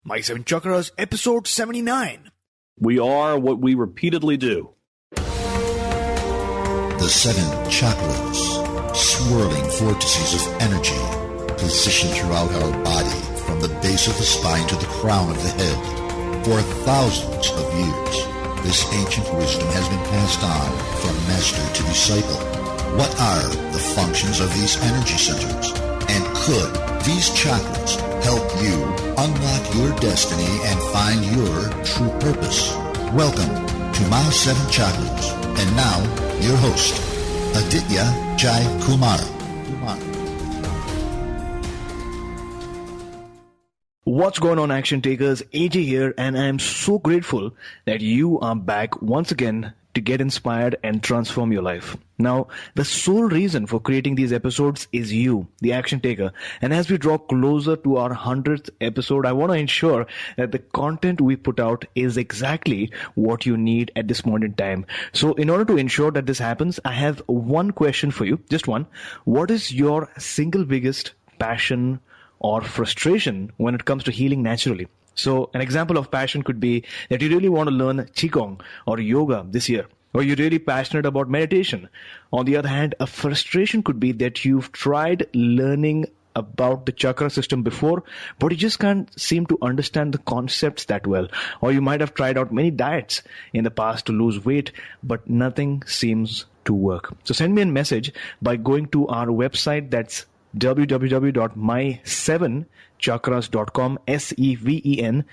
My Seven Chakras, episode 79. We are what we repeatedly do. The seven chakras, swirling vortices of energy, positioned throughout our body from the base of the spine to the crown of the head. For thousands of years, this ancient wisdom has been passed on from master to disciple. What are the functions of these energy centers? And could these chakras help you unlock your destiny and find your true purpose? Welcome to My Seven Chakras. And now, your host, Aditya Jai Kumar. What's going on, action takers? AJ here, and I'm so grateful that you are back once again to get inspired and transform your life. Now, the sole reason for creating these episodes is you, the action taker. And as we draw closer to our 100th episode, I want to ensure that the content we put out is exactly what you need at this moment in time. So in order to ensure that this happens, I have one question for you, just one. What is your single biggest passion or frustration when it comes to healing naturally? So an example of passion could be that you really want to learn Qigong or yoga this year, or you're really passionate about meditation. On the other hand, a frustration could be that you've tried learning about the chakra system before, but you just can't seem to understand the concepts that well. Or you might have tried out many diets in the past to lose weight, but nothing seems to work. So send me a message by going to our website, that's www.my7chakras.com, SEVEN,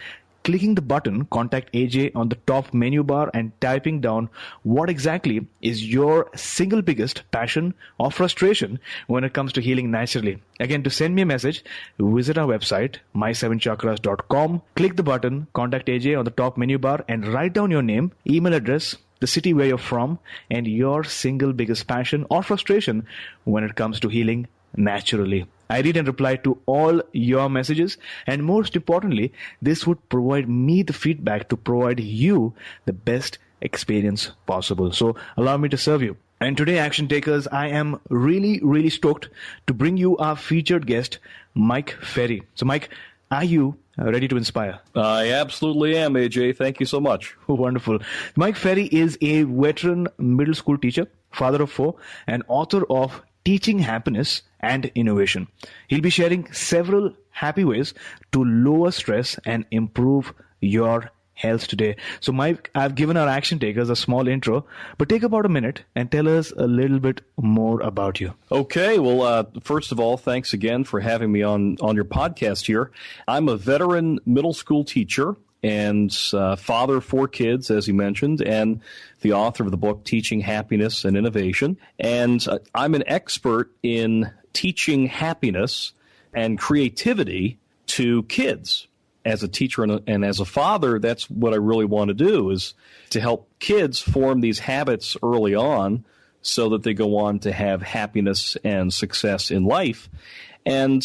clicking the button Contact AJ on the top menu bar and typing down what exactly is your single biggest passion or frustration when it comes to healing naturally. Again, to send me a message, visit our website, my7chakras.com, click the button Contact AJ on the top menu bar and write down your name, email address, the city where you're from, and your single biggest passion or frustration when it comes to healing naturally. I read and reply to all your messages, and most importantly, this would provide me the feedback to provide you the best experience possible. So allow me to serve you. And today, action takers, I am really stoked to bring you our featured guest, Mike Ferry. So Mike, are you ready to inspire? I absolutely am, AJ. Thank you so much. Wonderful. Mike Ferry is a veteran middle school teacher, father of four, and author of Teaching Happiness and Innovation. He'll be sharing several happy ways to lower stress and improve your health today. So Mike, I've given our action takers a small intro, but take about a minute and tell us a little bit more about you. Okay. Well, first of all, thanks again for having me on your podcast here. I'm a veteran middle school teacher and father of four kids, as you mentioned, and the author of the book Teaching Happiness and Innovation. And I'm an expert in teaching happiness and creativity to kids. As a teacher and as a father, that's what I really want to do, is to help kids form these habits early on so that they go on to have happiness and success in life. And,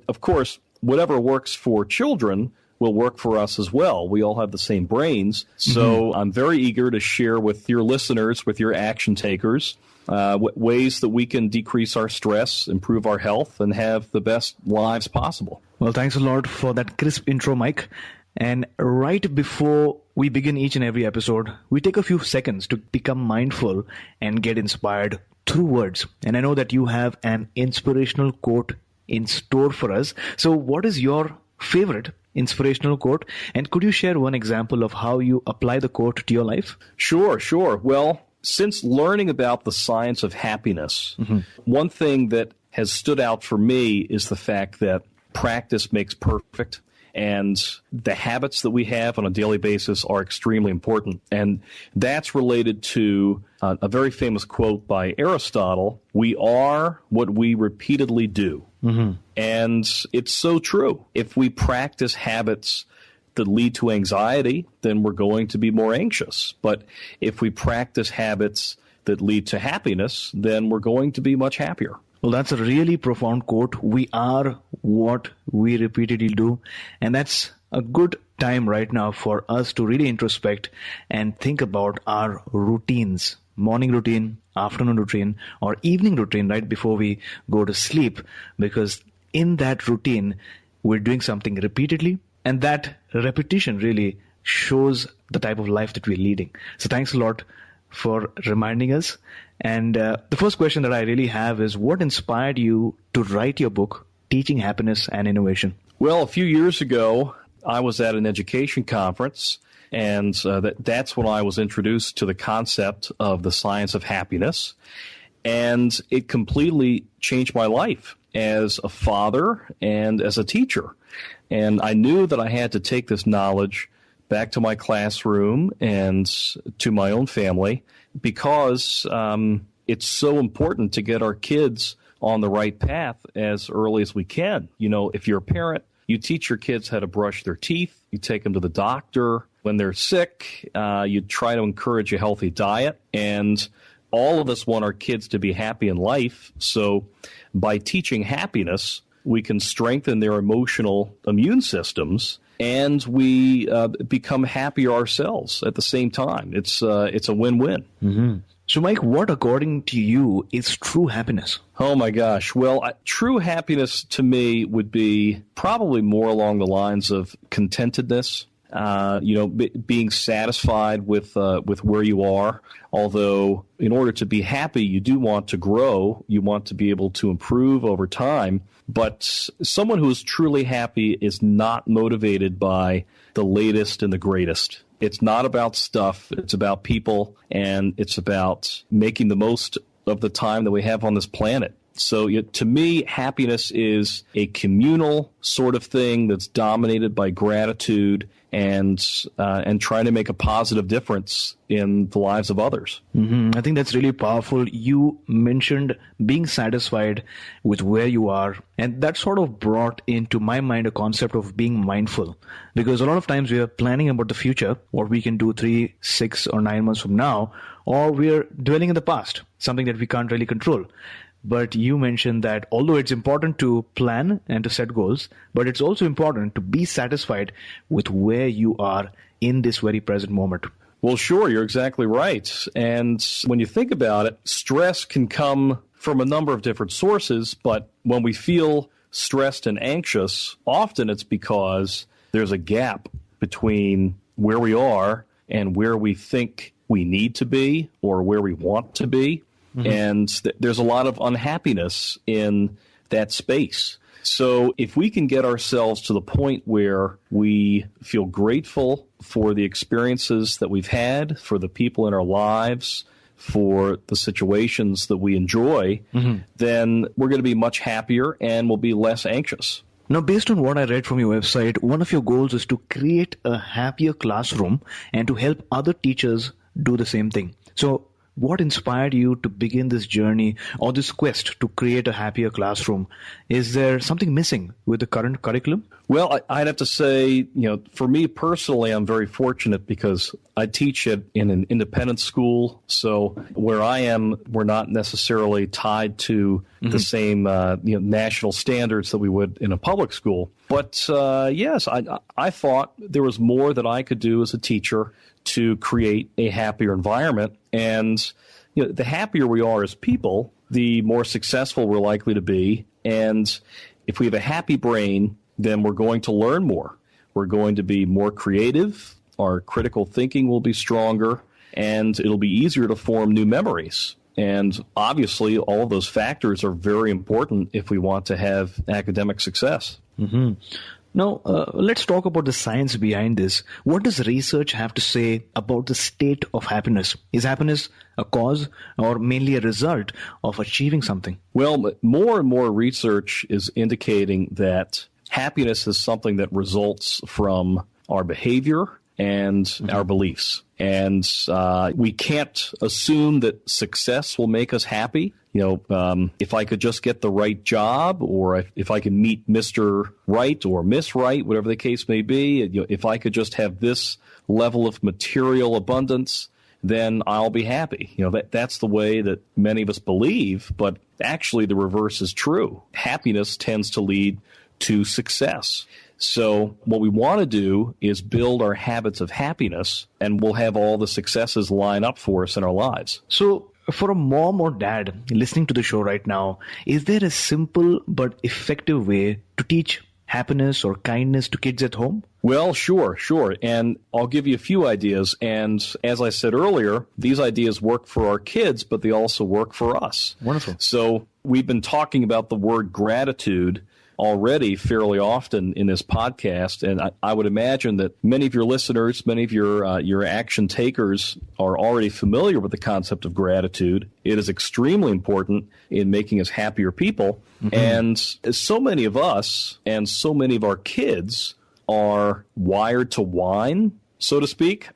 of course, whatever works for children will work for us as well. We all have the same brains. So I'm very eager to share with your listeners, with your action takers, ways that we can decrease our stress, improve our health, and have the best lives possible. Well, thanks a lot for that crisp intro, Mike. And right before we begin each and every episode, we take a few seconds to become mindful and get inspired through words. And I know that you have an inspirational quote in store for us. So what is your favorite inspirational quote? And could you share one example of how you apply the quote to your life? Sure. Well, since learning about the science of happiness, one thing that has stood out for me is the fact that practice makes perfect. And the habits that we have on a daily basis are extremely important. And that's related to a very famous quote by Aristotle: we are what we repeatedly do. And it's so true. If we practice habits that lead to anxiety, then we're going to be more anxious. But if we practice habits that lead to happiness, then we're going to be much happier. Well, that's a really profound quote. We are what we repeatedly do. And that's a good time right now for us to really introspect and think about our routines. Morning routine, afternoon routine, or evening routine right before we go to sleep. Because in that routine, we're doing something repeatedly And that repetition really shows the type of life that we're leading. So thanks a lot for reminding us. And the first question that I really have is, what inspired you to write your book, Teaching Happiness and Innovation? Well, a few years ago, I was at an education conference, and that's when I was introduced to the concept of the science of happiness. And it completely changed my life as a father and as a teacher. And I knew that I had to take this knowledge back to my classroom and to my own family, because it's so important to get our kids on the right path as early as we can. You know, if you're a parent, you teach your kids how to brush their teeth, you take them to the doctor. When they're sick, you try to encourage a healthy diet. And all of us want our kids to be happy in life. So by teaching happiness, we can strengthen their emotional immune systems, and we become happier ourselves at the same time. It's a win-win. Mm-hmm. So, Mike, what, according to you, is true happiness? Oh, my gosh. Well, true happiness to me would be probably more along the lines of contentedness, being satisfied with where you are. Although in order to be happy, you do want to grow. You want to be able to improve over time. But someone who is truly happy is not motivated by the latest and the greatest. It's not about stuff. It's about people, and it's about making the most of the time that we have on this planet. So to me, happiness is a communal sort of thing that's dominated by gratitude and trying to make a positive difference in the lives of others. Mm-hmm. I think that's really powerful. You mentioned being satisfied with where you are, and that sort of brought into my mind a concept of being mindful, because a lot of times we are planning about the future, what we can do 3, 6, or 9 months from now, or we're dwelling in the past, something that we can't really control. But you mentioned that although it's important to plan and to set goals, but it's also important to be satisfied with where you are in this very present moment. Well, sure, you're exactly right. And when you think about it, stress can come from a number of different sources, but when we feel stressed and anxious, often it's because there's a gap between where we are and where we think we need to be or where we want to be. Mm-hmm. And there's a lot of unhappiness in that space. So if we can get ourselves to the point where we feel grateful for the experiences that we've had, for the people in our lives, for the situations that we enjoy, mm-hmm. then we're going to be much happier and we'll be less anxious. Now, based on what I read from your website, one of your goals is to create a happier classroom and to help other teachers do the same thing. So what inspired you to begin this journey or this quest to create a happier classroom? Is there something missing with the current curriculum? Well, I'd have to say, for me personally, I'm very fortunate because I teach in an independent school. So where I am, we're not necessarily tied to mm-hmm. the same national standards that we would in a public school. But yes, I thought there was more that I could do as a teacher to create a happier environment. And the happier we are as people, the more successful we're likely to be. And if we have a happy brain, then we're going to learn more. We're going to be more creative. Our critical thinking will be stronger, and it'll be easier to form new memories. And obviously, all of those factors are very important if we want to have academic success. Mm-hmm. Now, let's talk about the science behind this. What does research have to say about the state of happiness? Is happiness a cause or mainly a result of achieving something? Well, more and more research is indicating that happiness is something that results from our behavior and mm-hmm. our beliefs. And we can't assume that success will make us happy. If I could just get the right job, or if I can meet Mr. Right or Miss Right, whatever the case may be, if I could just have this level of material abundance, then I'll be happy. That's the way that many of us believe, but actually the reverse is true. Happiness tends to lead to success. So what we want to do is build our habits of happiness, and we'll have all the successes line up for us in our lives. So for a mom or dad listening to the show right now, is there a simple but effective way to teach happiness or kindness to kids at home? Well, sure. And I'll give you a few ideas. And as I said earlier, these ideas work for our kids, but they also work for us. Wonderful. So we've been talking about the word gratitude already fairly often in this podcast, and I would imagine that many of your listeners, many of your action takers are already familiar with the concept of gratitude. It is extremely important in making us happier people, and so many of us and so many of our kids are wired to whine, so to speak,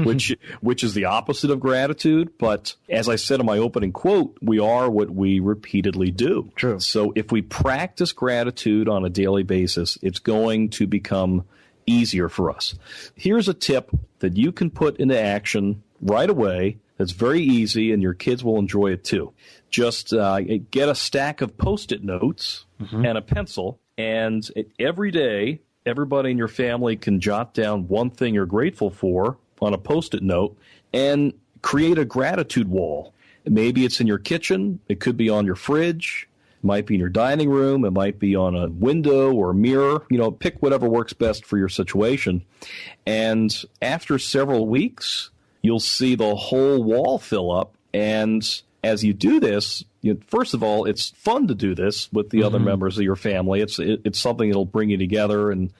which is the opposite of gratitude. But as I said in my opening quote, we are what we repeatedly do. True. So if we practice gratitude on a daily basis, it's going to become easier for us. Here's a tip that you can put into action right away that's very easy, and your kids will enjoy it too. Just get a stack of Post-it notes and a pencil, and every day, everybody in your family can jot down one thing you're grateful for on a Post-it note and create a gratitude wall. Maybe it's in your kitchen. It could be on your fridge. It might be in your dining room. It might be on a window or a mirror. Pick whatever works best for your situation. And after several weeks, you'll see the whole wall fill up. And as you do this, first of all, it's fun to do this with the other members of your family. It's something that'll bring you together and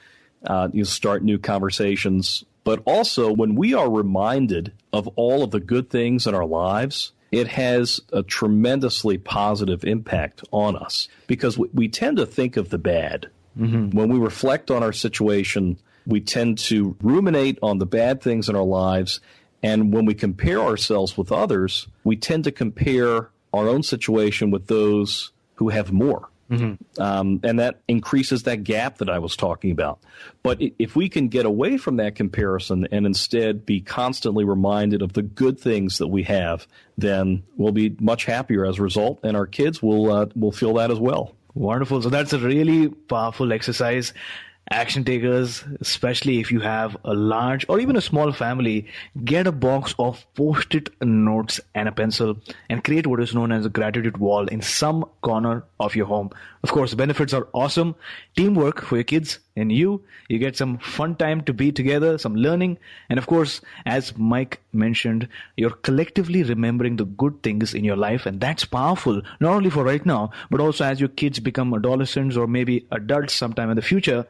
you start new conversations. But also, when we are reminded of all of the good things in our lives, it has a tremendously positive impact on us because we tend to think of the bad. When we reflect on our situation, we tend to ruminate on the bad things in our lives. And when we compare ourselves with others, we tend to compare our own situation with those who have more. And that increases that gap that I was talking about. But if we can get away from that comparison and instead be constantly reminded of the good things that we have, then we'll be much happier as a result, and our kids will feel that as well. Wonderful. So that's a really powerful exercise. Action takers, especially if you have a large or even a small family, get a box of Post-it notes and a pencil and create what is known as a gratitude wall in some corner of your home. Of course, the benefits are awesome. Teamwork for your kids and you get some fun time to be together, some learning. And of course, as Mike mentioned, you're collectively remembering the good things in your life. And that's powerful, not only for right now, but also as your kids become adolescents or maybe adults sometime in the future.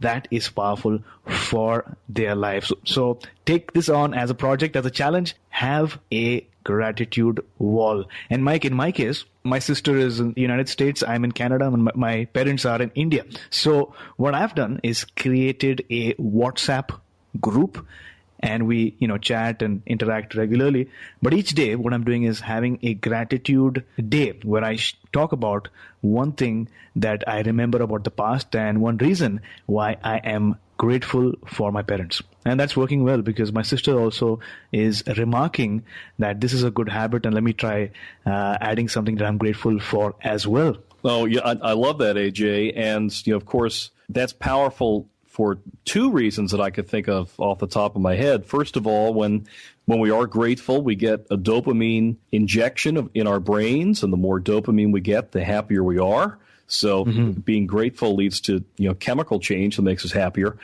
That is powerful for their lives. So take this on as a project, as a challenge. Have a gratitude wall. And Mike, in my case, my sister is in the United States. I'm in Canada, and my parents are in India. So what I've done is created a WhatsApp group, and we, chat and interact regularly. But each day, what I'm doing is having a gratitude day where I talk about one thing that I remember about the past and one reason why I am grateful for my parents. And that's working well because my sister also is remarking that this is a good habit, and let me try adding something that I'm grateful for as well. Oh, yeah, I love that, AJ. And, of course, that's powerful for two reasons that I could think of off the top of my head. First of all, when we are grateful, we get a dopamine injection in our brains, and the more dopamine we get, the happier we are. So being grateful leads to chemical change that makes us happier.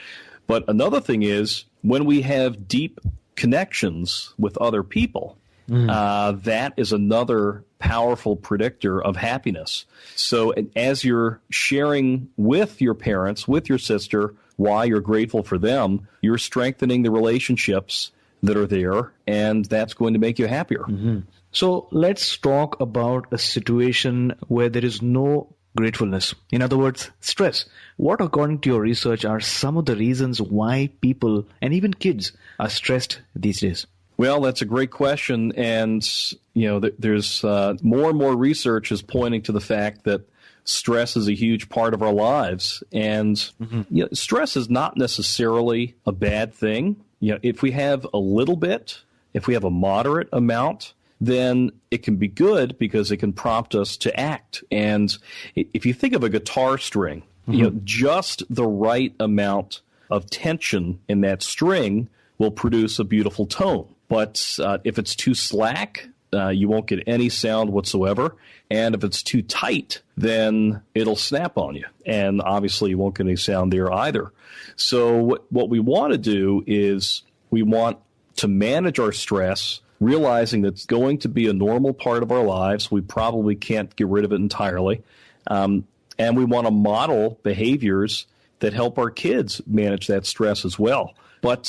But another thing is when we have deep connections with other people, that is another powerful predictor of happiness. So as you're sharing with your parents, with your sister, why you're grateful for them, you're strengthening the relationships that are there, and that's going to make you happier. So let's talk about a situation where there is no gratefulness. In other words, stress. What, according to your research, are some of the reasons why people and even kids are stressed these days? Well, that's a great question. And, there's more and more research is pointing to the fact that stress is a huge part of our lives. And stress is not necessarily a bad thing. If we have a little bit, if we have a moderate amount, then it can be good because it can prompt us to act. And if you think of a guitar string, just the right amount of tension in that string will produce a beautiful tone. But if it's too slack, you won't get any sound whatsoever. And if it's too tight, then it'll snap on you. And obviously you won't get any sound there either. So what we want to do is we want to manage our stress, realizing that it's going to be a normal part of our lives. We probably can't get rid of it entirely. And we want to model behaviors that help our kids manage that stress as well. But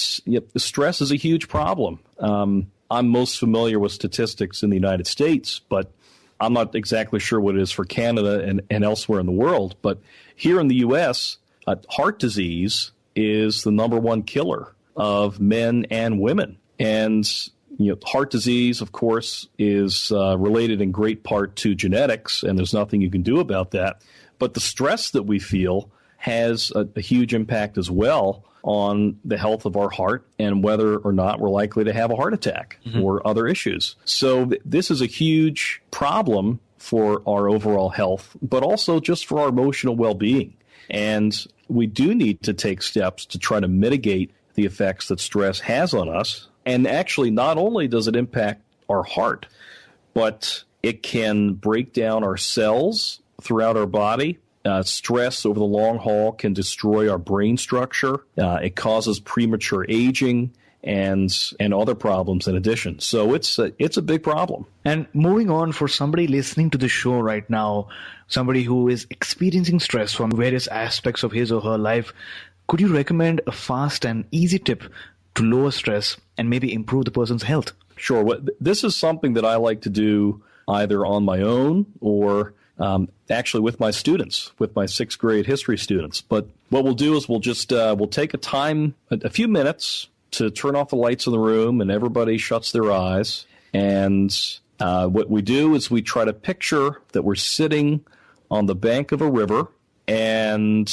stress is a huge problem. I'm most familiar with statistics in the United States, but I'm not exactly sure what it is for Canada and elsewhere in the world. But here in the U.S., heart disease is the number one killer of men and women. And heart disease, of course, is related in great part to genetics, and there's nothing you can do about that. But the stress that we feel has a huge impact as well on the health of our heart and whether or not we're likely to have a heart attack or other issues. So this is a huge problem for our overall health, but also just for our emotional well-being. And we do need to take steps to try to mitigate the effects that stress has on us. And actually, not only does it impact our heart, but it can break down our cells throughout our body. Stress over the long haul can destroy our brain structure. It causes premature aging and other problems in addition. So it's a big problem. And moving on, for somebody listening to the show right now, somebody who is experiencing stress from various aspects of his or her life, could you recommend a fast and easy tip to lower stress and maybe improve the person's health? Sure. This is something that I like to do either on my own or actually with my students, with my sixth grade history students. But what we'll do is we'll take a few minutes to turn off the lights in the room, and everybody shuts their eyes. And what we do is we try to picture that we're sitting on the bank of a river, and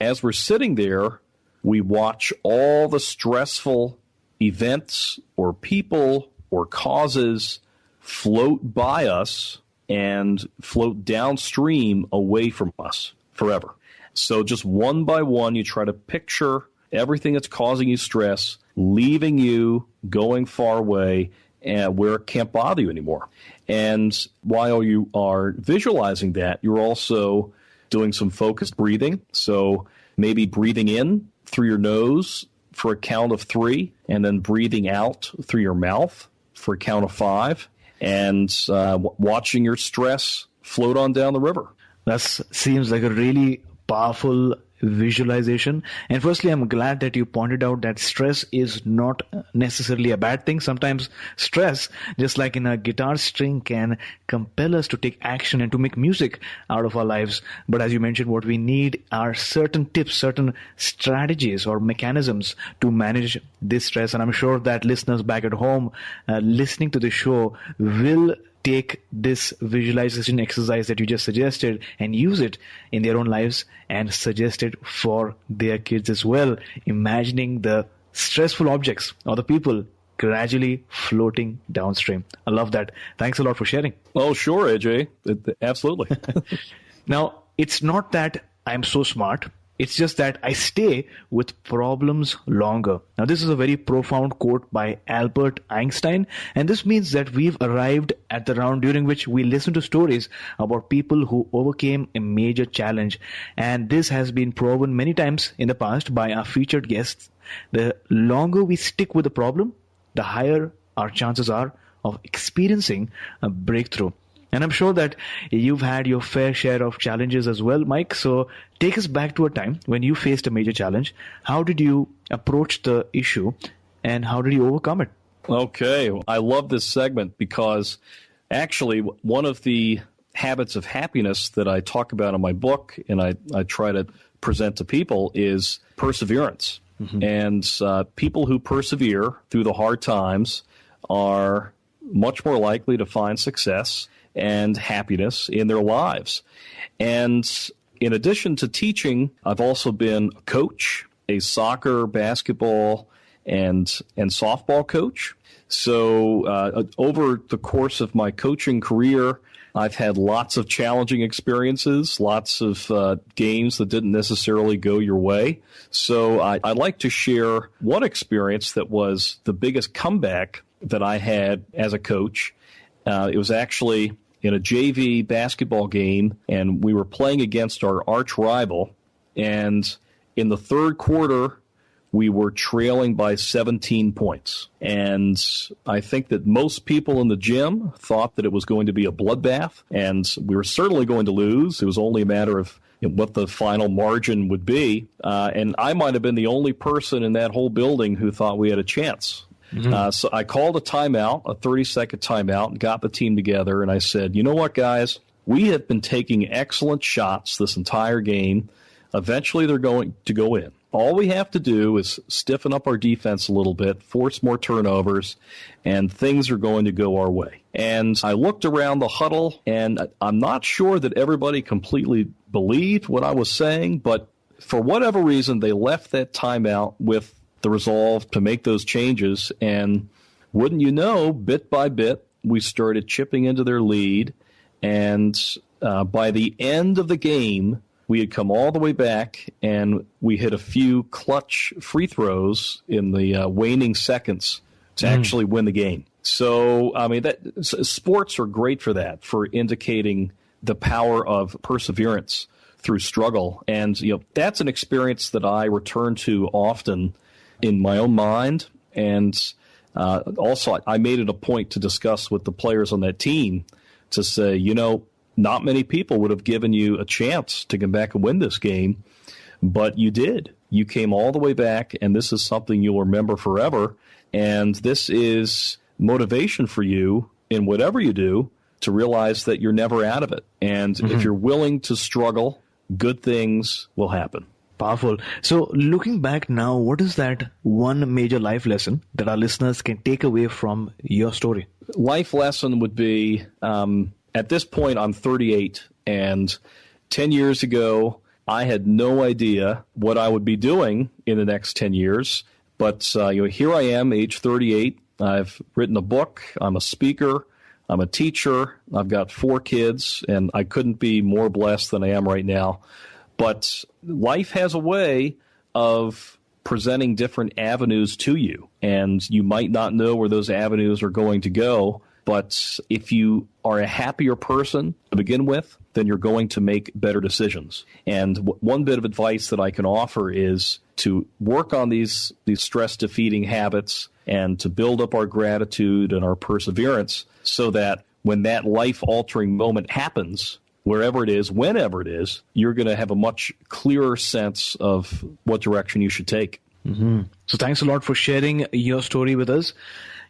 as we're sitting there, we watch all the stressful events or people or causes float by us and float downstream away from us forever. So just one by one, you try to picture everything that's causing you stress, leaving you, going far away, and where it can't bother you anymore. And while you are visualizing that, you're also doing some focused breathing. So maybe breathing in through your nose for a count of 3, and then breathing out through your mouth for a count of 5. And watching your stress float on down the river. That seems like a really powerful visualization. And firstly, I'm glad that you pointed out that stress is not necessarily a bad thing. Sometimes stress, just like in a guitar string, can compel us to take action and to make music out of our lives. But as you mentioned, what we need are certain tips, certain strategies or mechanisms to manage this stress. And I'm sure that listeners back at home listening to the show will take this visualization exercise that you just suggested and use it in their own lives and suggest it for their kids as well, imagining the stressful objects or the people gradually floating downstream. I love that. Thanks a lot for sharing. Oh, sure, AJ. Absolutely. Now, it's not that I'm so smart. It's just that I stay with problems longer. Now, this is a very profound quote by Albert Einstein, and this means that we've arrived at the round during which we listen to stories about people who overcame a major challenge. And this has been proven many times in the past by our featured guests. The longer we stick with the problem, the higher our chances are of experiencing a breakthrough. And I'm sure that you've had your fair share of challenges as well, Mike. So take us back to a time when you faced a major challenge. How did you approach the issue and how did you overcome it? Okay. I love this segment because actually one of the habits of happiness that I talk about in my book and I try to present to people is perseverance. Mm-hmm. And people who persevere through the hard times are much more likely to find success and happiness in their lives. And in addition to teaching, I've also been a coach, a soccer, basketball, and softball coach. So over the course of my coaching career, I've had lots of challenging experiences, lots of games that didn't necessarily go your way. So I'd like to share one experience that was the biggest comeback that I had as a coach. It was actually in a JV basketball game, and we were playing against our arch rival. And in the third quarter, we were trailing by 17 points. And I think that most people in the gym thought that it was going to be a bloodbath, and we were certainly going to lose. It was only a matter of what the final margin would be. And I might have been the only person in that whole building who thought we had a chance. So I called a timeout, a 30-second timeout, and got the team together. And I said, you know what, guys? We have been taking excellent shots this entire game. Eventually, they're going to go in. All we have to do is stiffen up our defense a little bit, force more turnovers, and things are going to go our way. And I looked around the huddle, and I'm not sure that everybody completely believed what I was saying, but for whatever reason, they left that timeout with the resolve to make those changes. And wouldn't you know, bit by bit, we started chipping into their lead. And by the end of the game, we had come all the way back, and we hit a few clutch free throws in the waning seconds to actually win the game. So, I mean, sports are great for that, for indicating the power of perseverance through struggle. And, that's an experience that I return to often in my own mind. And also, I made it a point to discuss with the players on that team to say, not many people would have given you a chance to come back and win this game, but you did. You came all the way back, and this is something you'll remember forever. And this is motivation for you in whatever you do to realize that you're never out of it. And if you're willing to struggle, good things will happen. Powerful. So looking back now, what is that one major life lesson that our listeners can take away from your story? Life lesson would be, at this point, I'm 38, and 10 years ago, I had no idea what I would be doing in the next 10 years. But here I am, age 38. I've written a book. I'm a speaker. I'm a teacher. I've got 4 kids, and I couldn't be more blessed than I am right now. But life has a way of presenting different avenues to you, and you might not know where those avenues are going to go. But if you are a happier person to begin with, then you're going to make better decisions. And one bit of advice that I can offer is to work on these stress-defeating habits and to build up our gratitude and our perseverance so that when that life-altering moment happens, wherever it is, whenever it is, you're going to have a much clearer sense of what direction you should take. So thanks a lot for sharing your story with us.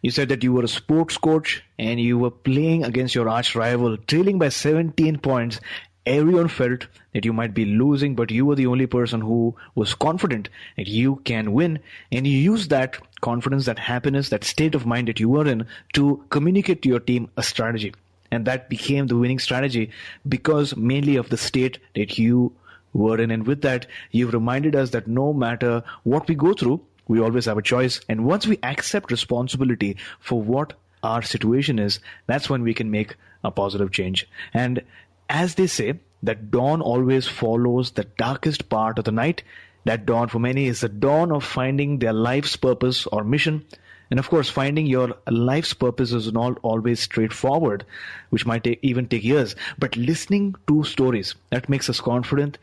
You said that you were a sports coach and you were playing against your arch rival, trailing by 17 points. Everyone felt that you might be losing, but you were the only person who was confident that you can win. And you used that confidence, that happiness, that state of mind that you were in to communicate to your team a strategy. And that became the winning strategy because mainly of the state that you were in. And with that, you've reminded us that no matter what we go through, we always have a choice. And once we accept responsibility for what our situation is, that's when we can make a positive change. And as they say, that dawn always follows the darkest part of the night. That dawn for many is the dawn of finding their life's purpose or mission. And of course, finding your life's purpose is not always straightforward, which might even take years. But listening to stories, that makes us confident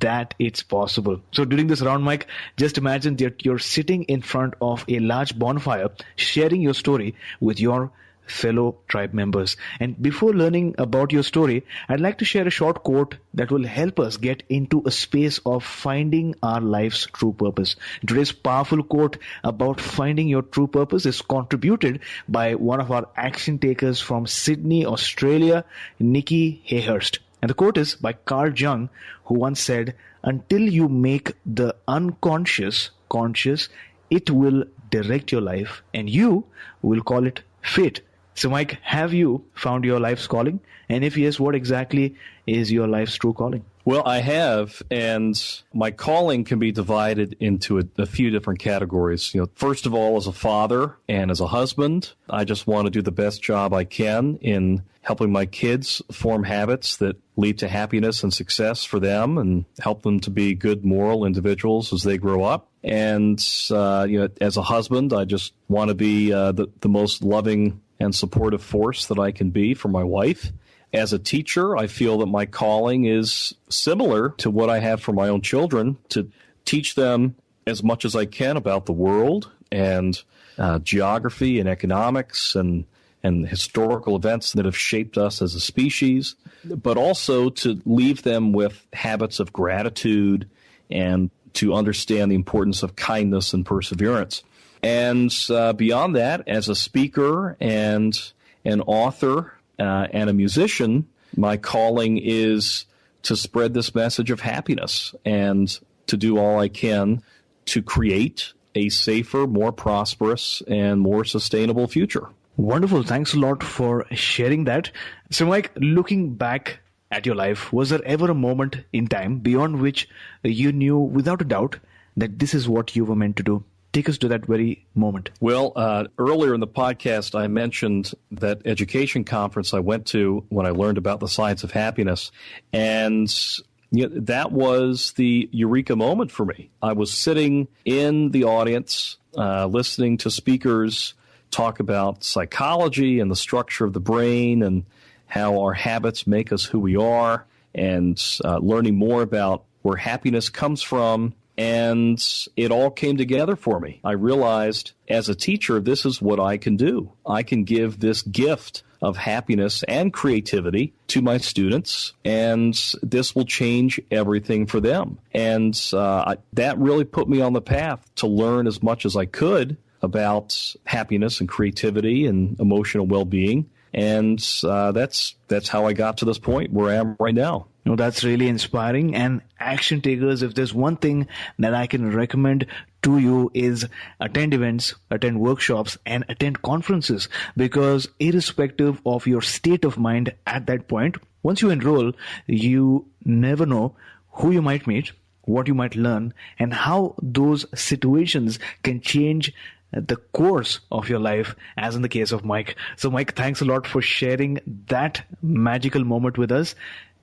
that it's possible. So during this round, Mike, just imagine that you're sitting in front of a large bonfire, sharing your story with your fellow tribe members. And before learning about your story, I'd like to share a short quote that will help us get into a space of finding our life's true purpose. Today's powerful quote about finding your true purpose is contributed by one of our action takers from Sydney, Australia, Nikki Hayhurst. And the quote is by Carl Jung, who once said, "Until you make the unconscious conscious, it will direct your life, and you will call it fate." So, Mike, have you found your life's calling? And if yes, what exactly is your life's true calling? Well, I have, and my calling can be divided into a few different categories. First of all, as a father and as a husband, I just want to do the best job I can in helping my kids form habits that lead to happiness and success for them and help them to be good moral individuals as they grow up. And, as a husband, I just want to be the most loving and supportive force that I can be for my wife. As a teacher, I feel that my calling is similar to what I have for my own children, to teach them as much as I can about the world and geography and economics and historical events that have shaped us as a species, but also to leave them with habits of gratitude and to understand the importance of kindness and perseverance. And beyond that, as a speaker and an author and a musician, my calling is to spread this message of happiness and to do all I can to create a safer, more prosperous, and more sustainable future. Wonderful. Thanks a lot for sharing that. So, Mike, looking back at your life, was there ever a moment in time beyond which you knew without a doubt that this is what you were meant to do? Take us to that very moment. Well, earlier in the podcast, I mentioned that education conference I went to when I learned about the science of happiness. And that was the eureka moment for me. I was sitting in the audience, listening to speakers talk about psychology and the structure of the brain and how our habits make us who we are, and learning more about where happiness comes from. And it all came together for me. I realized as a teacher, this is what I can do. I can give this gift of happiness and creativity to my students, and this will change everything for them. And that really put me on the path to learn as much as I could about happiness and creativity and emotional well-being. And that's how I got to this point where I am right now. No, that's really inspiring. And action takers, if there's one thing that I can recommend to you is attend events, attend workshops, and attend conferences, because irrespective of your state of mind at that point, once you enroll, you never know who you might meet, what you might learn, and how those situations can change the course of your life, as in the case of Mike. So, Mike, thanks a lot for sharing that magical moment with us.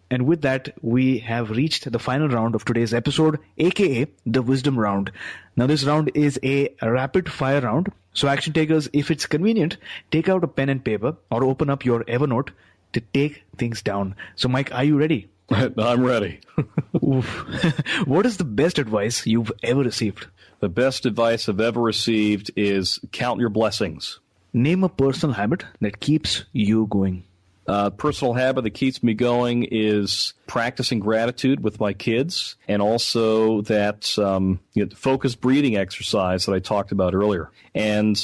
And with that, we have reached the final round of today's episode, aka the Wisdom Round. Now, this round is a rapid fire round. So, action takers, if it's convenient, take out a pen and paper or open up your Evernote to take things down. So, Mike, are you ready? I'm ready. What is the best advice you've ever received? The best advice I've ever received is count your blessings. Name a personal habit that keeps you going. Personal habit that keeps me going is practicing gratitude with my kids, and also that focused breathing exercise that I talked about earlier. And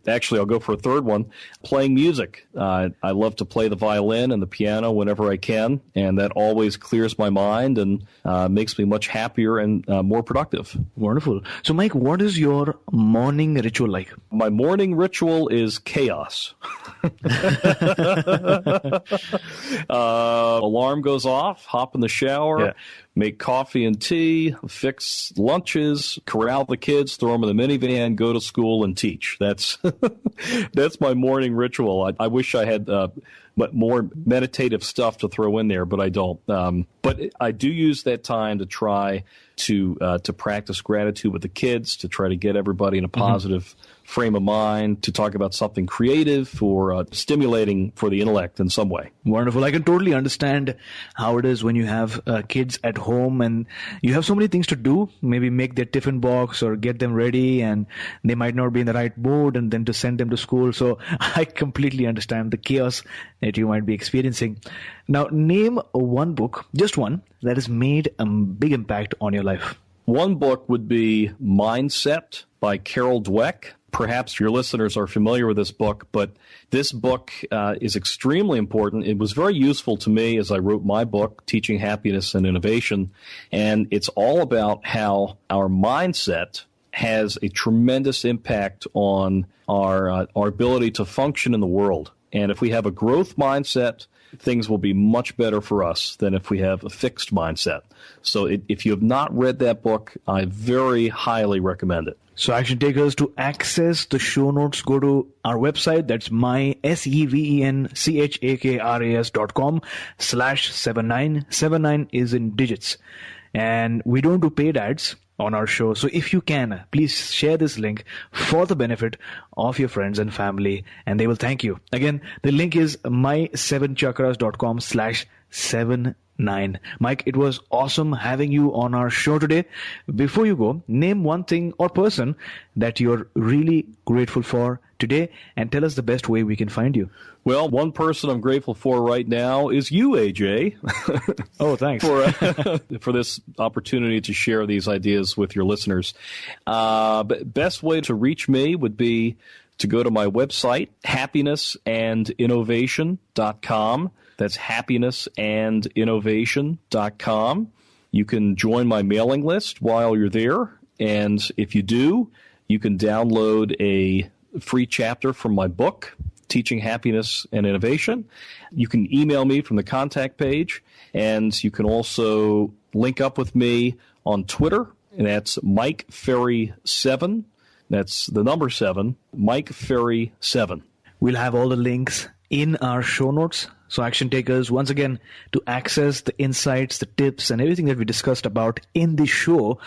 actually, I'll go for a third one, playing music. I love to play the violin and the piano whenever I can, and that always clears my mind and makes me much happier and more productive. Wonderful. So, Mike, what is your morning ritual like? My morning ritual is chaos. Alarm goes off, hop in the shower, make coffee and tea, fix lunches, corral the kids, throw them in the minivan, go to school and teach. That's my morning ritual. I wish I had more meditative stuff to throw in there, but I don't. But I do use that time to try to practice gratitude with the kids, to try to get everybody in a positive frame of mind, to talk about something creative or stimulating for the intellect in some way. Wonderful. I can totally understand how it is when you have kids at home and you have so many things to do, maybe make their tiffin box or get them ready, and they might not be in the right mood, and then to send them to school. So I completely understand the chaos that you might be experiencing. Now, name one book, just one, that has made a big impact on your life. One book would be Mindset by Carol Dweck. Perhaps your listeners are familiar with this book, but this book is extremely important. It was very useful to me as I wrote my book, Teaching Happiness and Innovation, and it's all about how our mindset has a tremendous impact on our ability to function in the world. And if we have a growth mindset, things will be much better for us than if we have a fixed mindset. So if you have not read that book, I very highly recommend it. So action takers, to access the show notes, go to our website. That's mysevenchakras.com/79. 79 is in digits. And we don't do paid ads. on our show. So if you can, please share this link for the benefit of your friends and family, and they will thank you. Again, the link is my7chakras.com/79. Mike, it was awesome having you on our show today. Before you go, name one thing or person that you're really grateful for today, and tell us the best way we can find you. Well, one person I'm grateful for right now is you, AJ. Oh, thanks. For this opportunity to share these ideas with your listeners. Best way to reach me would be to go to my website, happinessandinnovation.com. That's happinessandinnovation.com. You can join my mailing list while you're there. And if you do, you can download a free chapter from my book, Teaching Happiness and Innovation. You can email me from the contact page. And you can also link up with me on Twitter. And that's Mike Ferry 7. That's the number 7, Mike Ferry 7. We'll have all the links in our show notes. So action takers, once again, to access the insights, the tips, and everything that we discussed about in the show,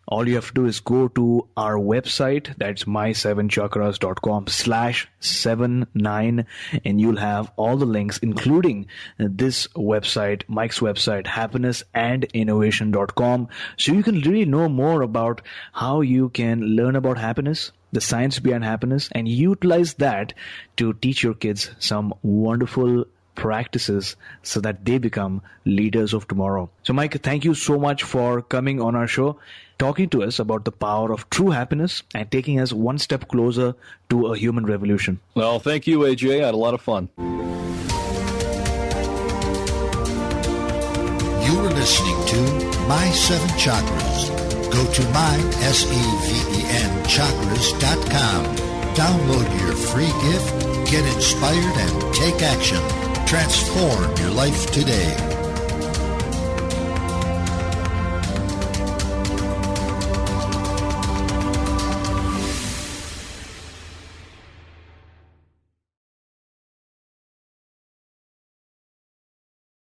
all you have to do is go to our website. That's my7chakras.com/79, and you'll have all the links, including this website, Mike's website, happinessandinnovation.com. So you can really know more about how you can learn about happiness, the science behind happiness, and utilize that to teach your kids some wonderful practices so that they become leaders of tomorrow. So Mike, thank you so much for coming on our show, talking to us about the power of true happiness and taking us one step closer to a human revolution. Well, thank you, AJ. I had a lot of fun. You were listening to My Seven Chakras. Go to mysevenchakras.com. Download your free gift, get inspired, and take action. Transform your life today.